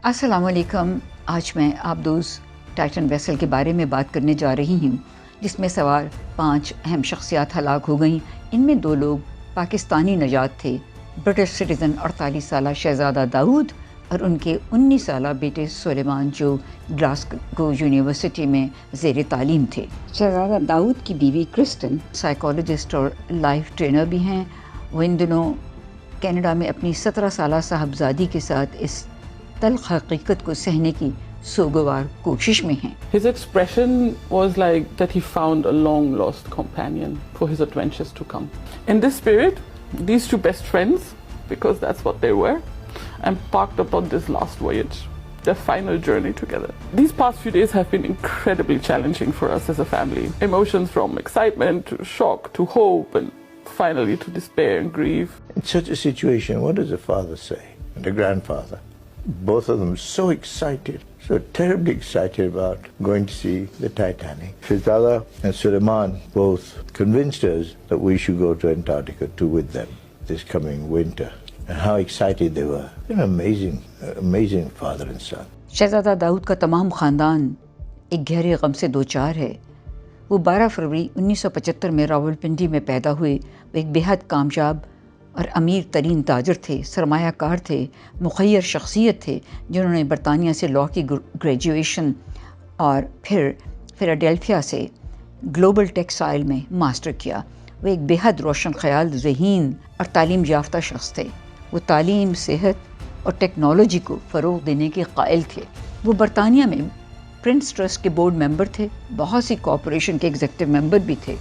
अस्सलाम वालेकुम। आज मैं आबदोज़ टाइटन वेसल के बारे में बात करने जा रही हूँ, जिसमें सवार 5 अहम शख्सियात हलाक हो गईं। इनमें 2 लोग पाकिस्तानी नजात थे, ब्रिटिश सिटीज़न 48 साला शहज़ादा दाऊद और उनके 19 साला बेटे सुलेमान, जो ग्लासगो यूनिवर्सिटी में ज़ेर तालीम थे। शहज़ादा दाऊद की बीवी क्रिस्टन साइकोलॉजिस्ट और लाइफ ट्रेनर भी हैं। वो इन दिनों कनाडा में अपनी 17 साला साहबजादी के साथ इस तल्ख हकीकत को सहने की सोगवार कोशिश में हैं। His expression was like that he found a long lost companion for his adventures to come. In this spirit, these 2 best friends, because that's what they were, embarked upon this last voyage, their final journey together. These past few days have been incredibly challenging for us as a family. Emotions from excitement to shock to hope and finally to despair and grief. In such a situation, what does the father say and the grandfather? Both of them so excited, so terribly excited about going to see the Titanic. Shahzada and Suleiman both convinced us that we should go to Antarctica too with them this coming winter. And how excited they were. An amazing father and son. शहज़ादा दाऊद का तमाम ख़ानदान एक गहरे गम से दोचार है। वो 12 फरवरी 1975 में रावलपिंडी में पैदा हुए। वो एक बेहद कामयाब और अमीर तरीन ताजर थे, सरमायाकार थे, मुखय्यर शख्सियत थे, जिन्होंने बरतानिया से लॉ की ग्रेजुएशन और फिर फिलाडेल्फिया से ग्लोबल टेक्सटाइल में मास्टर किया। वो एक बेहद रोशन ख़याल, ज़हीन और तालीम याफ्ता शख्स थे। वो तालीम, सेहत और टेक्नोलॉजी को फ़रोग़ देने के कायल थे। वो बरतानिया में प्रिंस ट्रस्ट के बोर्ड मेंबर थे, बहुत सी कॉरपोरेशन के एग्जीक्यूटिव मेंबर भी थे।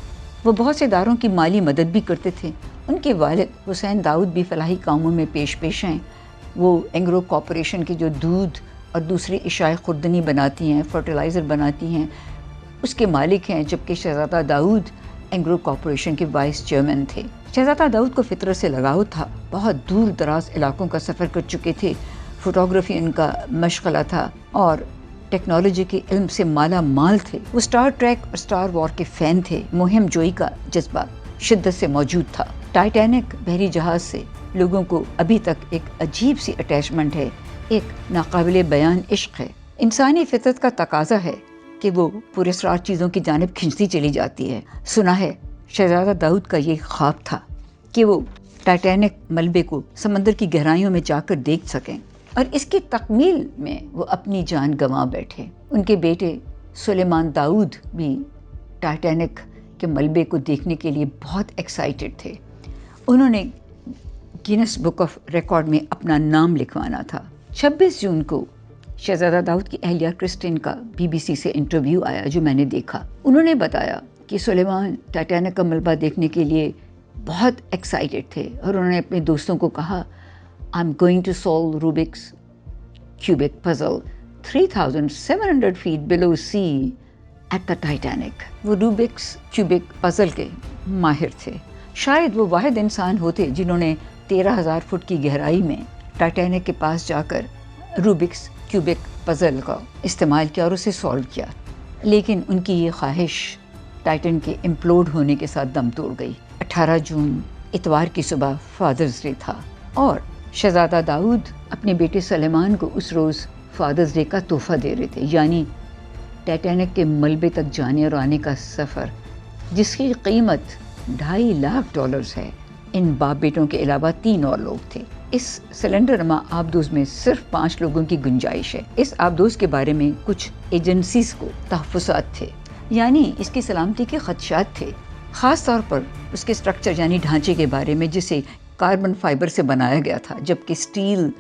वो बहुत से इदारों की माली मदद भी करते थे। उनके वालिद हुसैन दाऊद भी फलाही कामों में पेश हैं। वो एंग्रो कॉरपोरेशन के जो दूध और दूसरी इशाए खुर्दनी बनाती हैं, फर्टिलाइज़र बनाती हैं, उसके मालिक हैं, जबकि शहज़ादा दाऊद एंग्रो कॉरपोरेशन के वाइस चेयरमैन थे। शहज़ादा दाऊद को फितरत से लगाव था, बहुत दूर दराज इलाकों का सफ़र कर चुके थे। फ़ोटोग्राफी उनका मशग़ला था और टेक्नोलॉजी के इल्म से माला माल थे। वो स्टार ट्रैक और स्टार वॉर के फ़ैन थे। मुहिम जोई का जज्बा शिद्दत से मौजूद था। टाइटैनिक बहरी जहाज़ से लोगों को अभी तक एक अजीब सी अटैचमेंट है, एक नाकाबिले बयान इश्क है। इंसानी फितरत का तकाजा है कि वो पुरस्कार चीज़ों की जानिब खिंचती चली जाती है। सुना है शहज़ादा दाऊद का ये ख्वाब था कि वो टाइटैनिक मलबे को समंदर की गहराइयों में जाकर देख सकें, और इसकी तकमील में वो अपनी जान गंवा बैठे। उनके बेटे सुलेमान दाऊद भी टाइटैनिक के मलबे को देखने के लिए बहुत एक्साइटेड थे। उन्होंने गिनेस बुक ऑफ रिकॉर्ड में अपना नाम लिखवाना था। 26 जून को शहज़ादा दाऊद की अहलिया क्रिस्टिन का BBC से इंटरव्यू आया, जो मैंने देखा। उन्होंने बताया कि सुलेमान टाइटैनिक का मलबा देखने के लिए बहुत एक्साइटेड थे और उन्होंने अपने दोस्तों को कहा, I'm going to solve Rubik's cubic puzzle 3,700 feet below sea at the Titanic. वो रूबिक्स क्यूबिक पज़ल के माहिर थे। शायद वो वाहिद इंसान होते जिन्होंने 13,000 फुट की गहराई में टाइटैनिक के पास जाकर रूबिक्स क्यूबिक पज़ल का इस्तेमाल किया और उसे सॉल्व किया। लेकिन उनकी ये ख्वाहिश टाइटन के इम्प्लोड होने के साथ दम तोड़ गई। 18 जून इतवार की सुबह फादर्स डे था और शहज़ादा दाऊद अपने बेटे सुलेमान को उस रोज़ फादर्स डे का तोहफ़ा दे रहे थे, यानी टाइटैनिक के मलबे तक जाने और आने का सफ़र, जिसकी कीमत $2.5 लाख है। इन बाप बेटों के अलावा 3 और लोग थे। इस सिलेंडर नमा आबदोज़ में सिर्फ 5 लोगों की गुंजाइश है। इस आबदोज़ के बारे में कुछ एजेंसीज को तहफ़्फ़ुज़ात थे, यानी इसकी सलामती के खदशात थे, ख़ास तौर पर उसके स्ट्रक्चर यानी ढांचे के बारे में, जिसे कार्बन फाइबर से बनाया गया था, जबकि स्टील,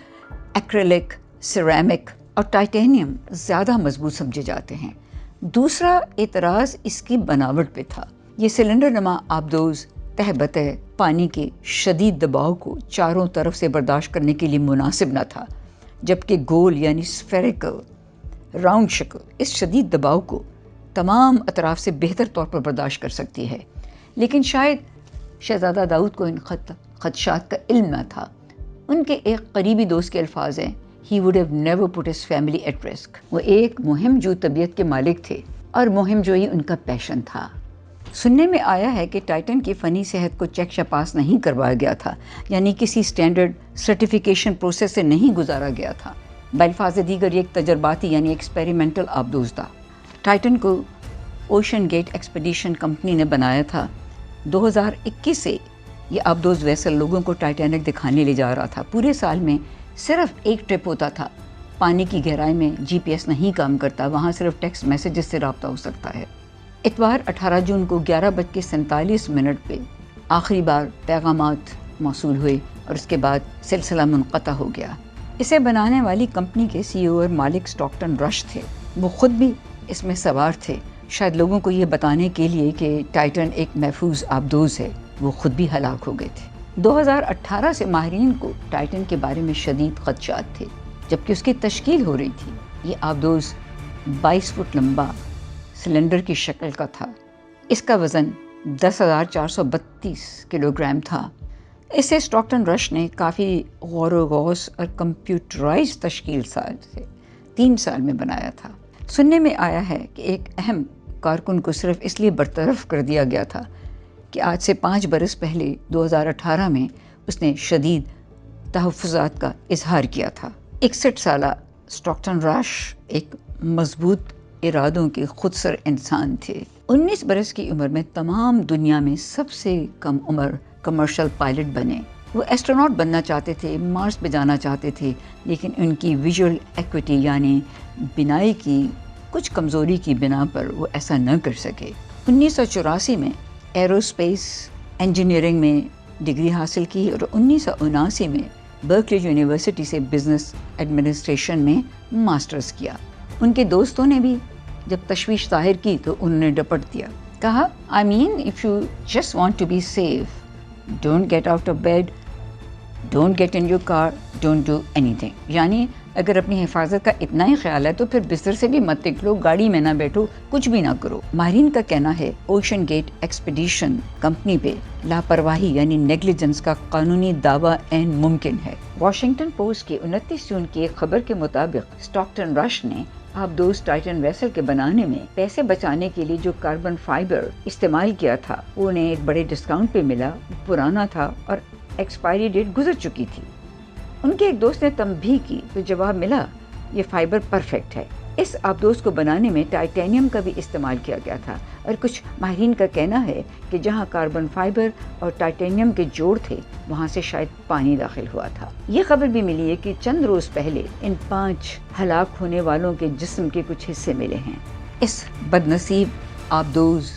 एक्रेलिक, सिरेमिक और टाइटेनियम ज़्यादा मजबूत समझे जाते हैं। दूसरा एतराज़ इसकी बनावट पे था। ये सिलेंडर नमा आबदोज़ तहबतह पानी के शदीद दबाव को चारों तरफ से बर्दाश्त करने के लिए मुनासिब न था, जबकि गोल यानी स्फेरिकल राउंड शक्ल इस शदीद दबाव को तमाम अतराफ से बेहतर तौर पर बर्दाश्त कर सकती है। लेकिन शायद शहज़ादा दाऊद को इन खदशात का इल्म न था। उनके एक करीबी दोस्त के अल्फाज हैं, he would have never put his family at risk. वो एक मुहिम जो तबीयत के मालिक थे और मुहिम जोई उनका पैशन था। सुनने में आया है कि टाइटन की फ़नी सेहत को चेक पास नहीं करवाया गया था, यानी किसी स्टैंडर्ड सर्टिफिकेशन प्रोसेस से नहीं गुजारा गया था। बल्फाज़ दीगर ये एक तजर्बाती यानी एक्सपेरिमेंटल आबदोज़ था। टाइटन को ओशन गेट एक्सपीडिशन कंपनी ने बनाया था। 2021 से ये आबदोज़ वेसल लोगों को टाइटैनिक दिखाने ले जा रहा था। पूरे साल में सिर्फ एक ट्रिप होता था। पानी की गहराई में GPS नहीं काम करता, वहाँ सिर्फ टेक्स्ट मैसेजेस से रब्ता हो सकता है। इतवार 18 जून को 11:47 पे आखिरी बार पैगामात मौसूल हुए और उसके बाद सिलसिला मुनक़ता हो गया। इसे बनाने वाली कंपनी के CEO और मालिक स्टॉकटन रश थे। वो ख़ुद भी इसमें सवार थे, शायद लोगों को ये बताने के लिए कि टाइटन एक महफूज आबदोज़ है। वो ख़ुद भी हलाक हो गए थे। 2018 से माहिरीन को टाइटन के बारे में शदीद ख़दशात थे, जबकि उसकी तश्कील हो रही थी। ये आबदोज़ 22 फुट लंबा सिलेंडर की शक्ल का था। इसका वज़न 10,432 किलोग्राम था। इसे स्टॉकटन रश ने काफ़ी गौर व गौस और कंप्यूटराइज तश्कील साल से 3 साल में बनाया था। सुनने में आया है कि एक अहम कारकुन को सिर्फ इसलिए बरतरफ कर दिया गया था कि आज से 5 बरस पहले 2018 में उसने शदीद तहफ़्फ़ुज़ात का इजहार किया था। 61 साला स्टॉकटन रश एक मजबूत इरादों के खुदसर इंसान थे। 19 बरस की उम्र में तमाम दुनिया में सबसे कम उम्र कमर्शियल पायलट बने। वो एस्ट्रोनॉट बनना चाहते थे, मार्स पे जाना चाहते थे, लेकिन उनकी विजुअल एक्विटी यानी बिनाई की कुछ कमज़ोरी की बिना पर वो ऐसा न कर सके। 1984 में एरोस्पेस इंजीनियरिंग में डिग्री हासिल की और 1979 में बर्कली यूनिवर्सिटी से बिज़नेस एडमिनिस्ट्रेशन में मास्टर्स किया। उनके दोस्तों ने भी जब तशवीश ज़ाहिर की तो उन्होंने डपट दिया, कहा I mean if you just want to be safe, don't get out of bed, don't get in your car, don't do anything. यानी अगर अपनी हिफाजत का इतना ही ख्याल है तो फिर बिस्तर से भी मत निकलो, गाड़ी में ना बैठो, कुछ भी ना करो। माहिरीन का कहना है ओशन गेट एक्सपीडिशन कंपनी पे लापरवाही यानी नेग्लिजेंस का कानूनी दावा ऐन मुमकिन है। वॉशिंगटन पोस्ट की 29 जून की एक खबर के मुताबिक स्टॉकटन रश ने आबदोज़ टाइटन वेसल के बनाने में पैसे बचाने के लिए जो कार्बन फाइबर इस्तेमाल किया था वो उन्हें एक बड़े डिस्काउंट पे मिला, पुराना था और एक्सपायरी डेट गुजर चुकी थी। उनके एक दोस्त ने तंबीह की तो जवाब मिला ये फाइबर परफेक्ट है। इस आबदोज़ को बनाने में टाइटेनियम का भी इस्तेमाल किया गया था और कुछ माहिरीन का कहना है कि जहां कार्बन फाइबर और टाइटेनियम के जोड़ थे वहां से शायद पानी दाखिल हुआ था। ये खबर भी मिली है कि चंद रोज पहले इन 5 हलाक होने वालों के जिस्म के कुछ हिस्से मिले हैं। इस बदनसीब आबदोज़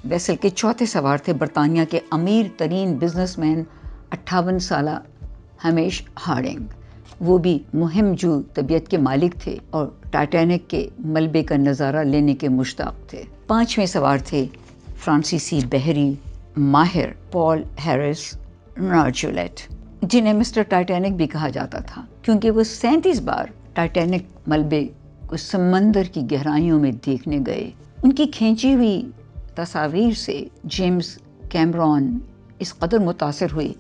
वेसल के चौथे सवार थे बरतानिया के अमीर तरीन बिजनेसमैन 58 साला हमेश हार्डिंग। वो भी मुहिम जो तबीयत के मालिक थे और टाइटैनिक के मलबे का नज़ारा लेने के मुश्ताक थे। 5वें सवार थे फ्रांसीसी बहरी माहिर पॉल हैरिस नार्चुलेट, जिन्हें मिस्टर टाइटैनिक भी कहा जाता था क्योंकि वो 37 बार टाइटैनिक मलबे को समंदर की गहराइयों में देखने गए। उनकी खींची हुई तस्वीर से जेम्स कैमरॉन इस कदर मुतासिर हुए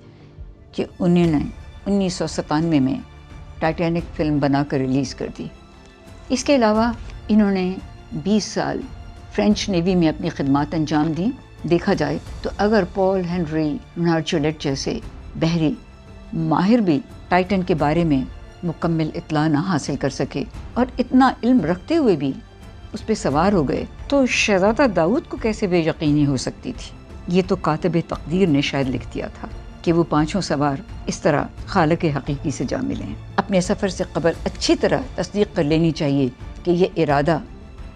कि उन्होंने 1997 में टाइटैनिक फिल्म बनाकर रिलीज़ कर दी। इसके अलावा इन्होंने 20 साल फ्रेंच नेवी में अपनी खिदमत अंजाम दी। देखा जाए तो अगर पॉल हेनरी नार्चुलेट जैसे बहरी माहिर भी टाइटन के बारे में मुकम्मल इत्ला ना हासिल कर सके और इतना इल्म रखते हुए भी उस पर सवार हो गए तो शहज़ादा दाऊद को कैसे बेयकीनी हो सकती थी। ये तो कातिब तकदीर ने शायद लिख दिया था कि वो 5 सवार इस तरह खालिक हकीकी से जा मिले हैं। अपने सफ़र से कबल अच्छी तरह तस्दीक कर लेनी चाहिए कि ये इरादा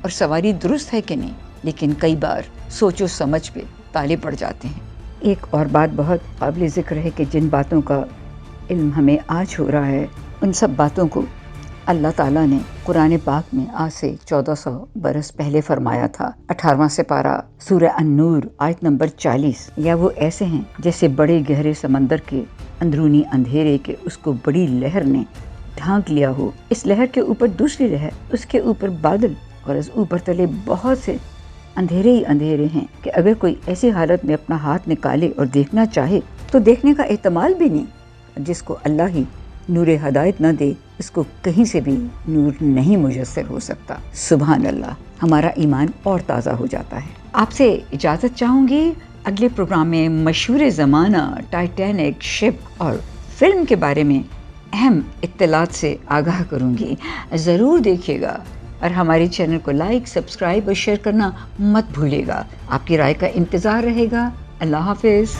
और सवारी दुरुस्त है कि नहीं, लेकिन कई बार सोचो समझ पे ताले पड़ जाते हैं। एक और बात बहुत काबिल ज़िक्र है कि जिन बातों का इल्म हमें आज हो रहा है उन सब बातों को अल्लाह ताला ने कुरान पाक में आज से 1400 बरस पहले फरमाया था। 18वां सिपारा सूरह अन-नूर आयत नंबर 40। या वो ऐसे हैं जैसे बड़े गहरे समंदर के अंदरूनी अंधेरे के उसको बड़ी लहर ने ढांक लिया हो, इस लहर के ऊपर दूसरी लहर, उसके ऊपर बादल और इस ऊपर तले बहुत से अंधेरे ही अंधेरे हैं कि अगर कोई ऐसी हालत में अपना हाथ निकाले और देखना चाहे तो देखने का एहतमाल भी नहीं। जिसको अल्लाह ही नूर हदायत न दे इसको कहीं से भी नूर नहीं मुयस्सर हो सकता। सुभान अल्लाह, हमारा ईमान और ताज़ा हो जाता है। आपसे इजाज़त चाहूँगी। अगले प्रोग्राम में मशहूर ज़माना टाइटैनिक शिप और फिल्म के बारे में اہم اطلاعات سے آگاہ کروں گی. ضرور دیکھیے گا اور ہمارے چینل کو لائک، سبسکرائب اور شیئر کرنا مت بھولیے گا. آپ کی رائے کا انتظار رہے گا. اللہ حافظ.